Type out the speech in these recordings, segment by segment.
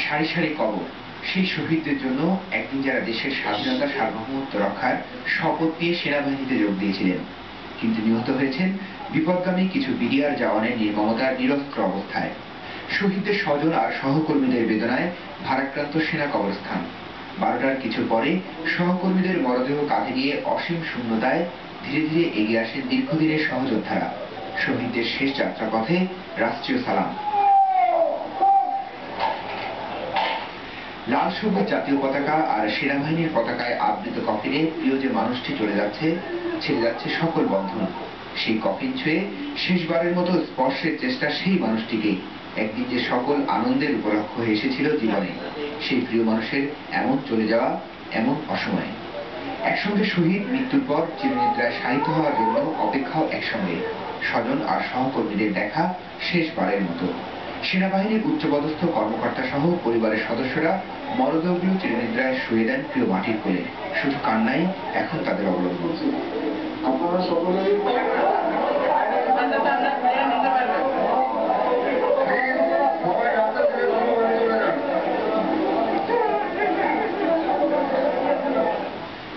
সারি সারি কবর সেই শহীদদের জন্য একদিন যারা দেশের স্বাধীনতা সার্বভৌমত্ব রক্ষার শপথ নিয়ে সেনাবাহিনীতে যোগ দিয়েছিলেন, কিন্তু নিহত হয়েছেন বিপদগামী কিছু বিডিআর জওয়ানের নির্মমতার নিরস্ত্র অবস্থায়। শহীদদের স্বজন আর সহকর্মীদের বেদনায় ভারাক্রান্ত সেনা কবরস্থান। 12টার কিছু পরে সহকর্মীদের মরদেহ কাঁধে নিয়ে অসীম শূন্যতায় ধীরে ধীরে এগিয়ে আসেন দীর্ঘদিনের সহযোদ্ধারা। শহীদদের শেষ যাত্রাপথে রাষ্ট্রীয় সালাম। লাল সবুজ জাতীয় পতাকা আর সেনাবাহিনীর পতাকায় আবৃত কফিনে প্রিয় যে মানুষটি ছেড়ে যাচ্ছে সকল বন্ধন। সেই কফিন ছুঁয়ে শেষবারের মতো স্পর্শের চেষ্টা সেই মানুষটিকে, একদিন যে সকল আনন্দের উপলক্ষ হয়ে এসেছিল জীবনে। সেই প্রিয় মানুষের এমন চলে যাওয়া, এমন অসময়ে। একসঙ্গে শহীদ, মৃত্যুর পর চিরনিদ্রায় শায়িত হওয়ার জন্য অপেক্ষাও একসঙ্গে। স্বজন আর সহকর্মীদের দেখা শেষবারের মতো। সেনাবাহিনীর উচ্চপদস্থ কর্মকর্তা সহ পরিবারের সদস্যরা মরদেহগুলো চিরনিদ্রায় শুয়ে দেন প্রিয় মাটির কোলে। শুধু কান্নাই এখন তাদের অবলম্বন। আপনারা সকলেই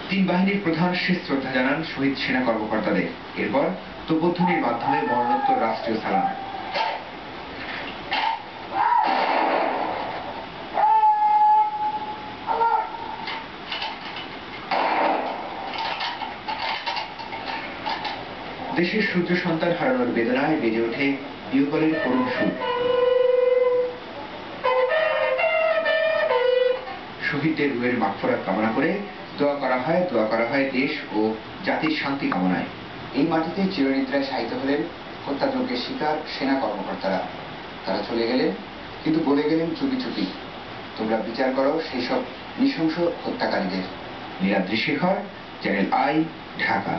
তিন বাহিনীর প্রধান শেষ শ্রদ্ধা জানান শহীদ সেনা কর্মকর্তাদের। এরপর তোপধ্বনির মাধ্যমে মরণোত্তর রাষ্ট্রীয় সালাম। দেশের সূর্য সন্তান হারানোর বেদনায় বেজে ওঠে বিহবলের করুণ সুর। শহীদদের রুহের মাগফিরাত কামনা করে দোয়া করা হয় দেশ ও জাতির শান্তি কামনায়। এই মাটিতে চিরনিদ্রায় শায়িত হলেন হত্যাযজ্ঞের শিকার সেনা কর্মকর্তারা। তারা চলে গেলেন, কিন্তু বলে গেলেন চুপি চুপি, তোমরা বিচার করো সেই সব নৃশংস হত্যাকারীদের। Niladri Shekhar, channel I, Dhaka.